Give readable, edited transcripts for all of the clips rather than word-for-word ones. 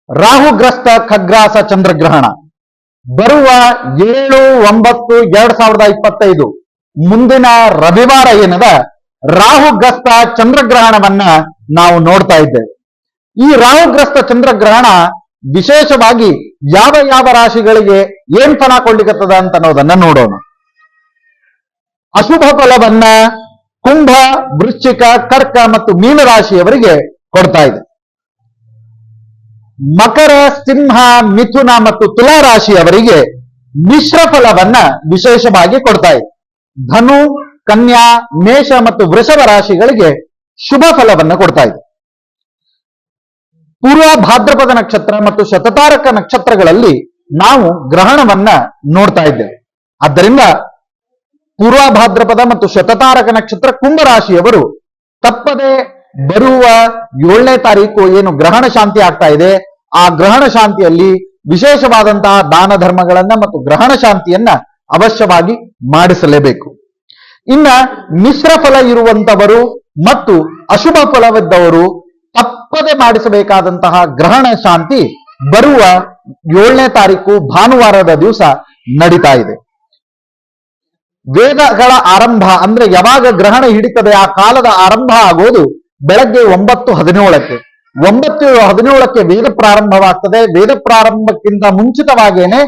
ರಾಹುಗ್ರಸ್ತ ಖಗ್ರಾಸ ಚಂದ್ರಗ್ರಹಣ ಬರುವ 7-9-2025 ಮುಂದಿನ ರವಿವಾರ ಏನದ ರಾಹುಗ್ರಸ್ತ ಚಂದ್ರಗ್ರಹಣವನ್ನ ನಾವು ನೋಡ್ತಾ ಇದ್ದೇವೆ. ಈ ರಾಹುಗ್ರಸ್ತ ಚಂದ್ರಗ್ರಹಣ ವಿಶೇಷವಾಗಿ ಯಾವ ಯಾವ ರಾಶಿಗಳಿಗೆ ಏನ್ ಫಲ ಕೊಡ್ಲಿಕ್ಕತ್ತದ ಅಂತ ಅನ್ನೋದನ್ನ ನೋಡೋಣ. ಅಶುಭ ಫಲವನ್ನ ಕುಂಭ, ವೃಶ್ಚಿಕ, ಕರ್ಕ ಮತ್ತು ಮೀನ ರಾಶಿಯವರಿಗೆ ಕೊಡ್ತಾ ಇದೆ. ಮಕರ, ಸಿಂಹ, ಮಿಥುನ ಮತ್ತು ತುಲಾ ರಾಶಿಯವರಿಗೆ ಮಿಶ್ರ ಫಲವನ್ನ ವಿಶೇಷವಾಗಿ ಕೊಡ್ತಾ ಇದೆ. ಧನು, ಕನ್ಯಾ, ಮೇಷ ಮತ್ತು ವೃಷಭ ರಾಶಿಗಳಿಗೆ ಶುಭ ಫಲವನ್ನ ಕೊಡ್ತಾ ಇದೆ. ಪೂರ್ವ ಭಾದ್ರಪದ ನಕ್ಷತ್ರ ಮತ್ತು ಶತತಾರಕ ನಕ್ಷತ್ರಗಳಲ್ಲಿ ನಾವು ಗ್ರಹಣವನ್ನ ನೋಡ್ತಾ ಇದ್ದೇವೆ. ಆದ್ದರಿಂದ ಪೂರ್ವ ಭಾದ್ರಪದ ಮತ್ತು ಶತತಾರಕ ನಕ್ಷತ್ರ ಕುಂಭ ರಾಶಿಯವರು ತಪ್ಪದೆ ಬರುವ 7ನೇ ತಾರೀಕು ಏನು ಗ್ರಹಣ ಶಾಂತಿ ಆಗ್ತಾ ಇದೆ, ಆ ಗ್ರಹಣ ಶಾಂತಿಯಲ್ಲಿ ವಿಶೇಷವಾದಂತಹ ದಾನ ಧರ್ಮಗಳನ್ನ ಮತ್ತು ಗ್ರಹಣ ಶಾಂತಿಯನ್ನ ಅವಶ್ಯವಾಗಿ ಮಾಡಿಸಲೇಬೇಕು. ಇನ್ನ ಮಿಶ್ರ ಫಲ ಇರುವಂತವರು ಮತ್ತು ಅಶುಭ ಫಲವಿದ್ದವರು ತಪ್ಪದೆ ಮಾಡಿಸಬೇಕಾದಂತಹ ಗ್ರಹಣ ಶಾಂತಿ ಬರುವ 7ನೇ ತಾರೀಕು ಭಾನುವಾರದ ದಿವಸ ನಡೀತಾ ಇದೆ. ವೇದಗಳ ಆರಂಭ ಅಂದ್ರೆ ಯಾವಾಗ ಗ್ರಹಣ ಹಿಡಿತದೆ ಆ ಕಾಲದ ಆರಂಭ ಆಗೋದು ಬೆಳಗ್ಗೆ 9:17. 9:17 ವೇದ ಪ್ರಾರಂಭವಾಗ್ತದೆ. ವೇದ ಪ್ರಾರಂಭಕ್ಕಿಂತ ಮುಂಚಿತವಾಗೇನೆ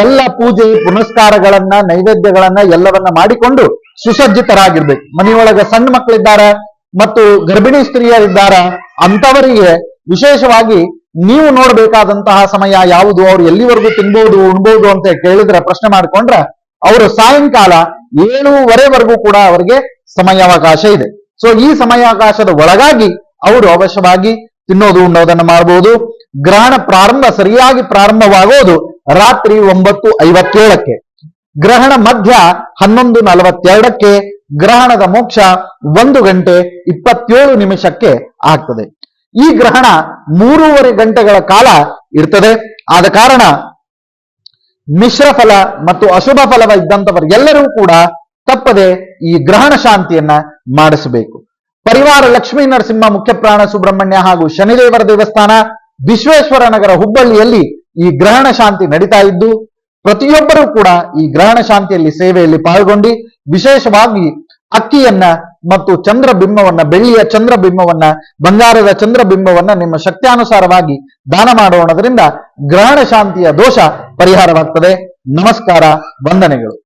ಎಲ್ಲ ಪೂಜೆ ಪುನಸ್ಕಾರಗಳನ್ನ ನೈವೇದ್ಯಗಳನ್ನ ಎಲ್ಲವನ್ನ ಮಾಡಿಕೊಂಡು ಸುಸಜ್ಜಿತರಾಗಿರ್ಬೇಕು. ಮನೆಯೊಳಗೆ ಸಣ್ಣ ಮಕ್ಕಳಿದ್ದಾರೆ ಮತ್ತು ಗರ್ಭಿಣಿ ಸ್ತ್ರೀಯರಿದ್ದಾರ ಅಂತವರಿಗೆ ವಿಶೇಷವಾಗಿ ನೀವು ನೋಡ್ಬೇಕಾದಂತಹ ಸಮಯ ಯಾವುದು, ಅವ್ರು ಎಲ್ಲಿವರೆಗೂ ತಿನ್ಬಹುದು ಉಣ್ಬಹುದು ಅಂತ ಕೇಳಿದ್ರೆ ಪ್ರಶ್ನೆ ಮಾಡಿಕೊಂಡ್ರೆ ಅವರು ಸಾಯಂಕಾಲ 7:15 ಕೂಡ ಅವರಿಗೆ ಸಮಯಾವಕಾಶ ಇದೆ. ಸೊ ಈ ಸಮಯಾವಕಾಶದ ಒಳಗಾಗಿ ಅವರು ಅವಶ್ಯವಾಗಿ ತಿನ್ನೋದು ಉಣ್ಣೋದನ್ನ ಮಾಡಬಹುದು. ಗ್ರಹಣ ಸರಿಯಾಗಿ ಪ್ರಾರಂಭವಾಗೋದು ರಾತ್ರಿ 9:57. ಗ್ರಹಣ ಮಧ್ಯ 11:42. ಗ್ರಹಣದ ಮೋಕ್ಷ 1:27 ಆಗ್ತದೆ. ಈ ಗ್ರಹಣ 3.5 ಗಂಟೆಗಳ ಕಾಲ ಇರ್ತದೆ. ಆದ ಕಾರಣ ಮಿಶ್ರ ಫಲ ಮತ್ತು ಅಶುಭ ಫಲವ ಇದ್ದಂಥವರೆಲ್ಲರೂ ಕೂಡ ತಪ್ಪದೆ ಈ ಗ್ರಹಣ ಶಾಂತಿಯನ್ನ ಮಾಡಿಸಬೇಕು. ಪರಿವಾರ ಲಕ್ಷ್ಮೀ ನರಸಿಂಹ ಮುಖ್ಯ ಪ್ರಾಣ ಸುಬ್ರಹ್ಮಣ್ಯ ಹಾಗೂ ಶನಿದೇವರ ದೇವಸ್ಥಾನ ವಿಶ್ವೇಶ್ವರ ನಗರ ಹುಬ್ಬಳ್ಳಿಯಲ್ಲಿ ಈ ಗ್ರಹಣ ಶಾಂತಿ ನಡೀತಾ ಇದ್ದು ಪ್ರತಿಯೊಬ್ಬರೂ ಕೂಡ ಈ ಗ್ರಹಣ ಶಾಂತಿಯಲ್ಲಿ ಸೇವೆಯಲ್ಲಿ ಪಾಲ್ಗೊಂಡು ವಿಶೇಷವಾಗಿ ಅಕ್ಕಿಯನ್ನ ಮತ್ತು ಚಂದ್ರಬಿಂಬವನ್ನ, ಬೆಳ್ಳಿಯ ಚಂದ್ರಬಿಂಬವನ್ನ, ಬಂಗಾರದ ಚಂದ್ರಬಿಂಬವನ್ನ ನಿಮ್ಮ ಶಕ್ತ್ಯಾನುಸಾರವಾಗಿ ದಾನ ಮಾಡೋಣದ್ರಿಂದ ಗ್ರಹಣ ಶಾಂತಿಯ ದೋಷ ಪರಿಹಾರವಾಗ್ತದೆ. ನಮಸ್ಕಾರ, ವಂದನೆಗಳು.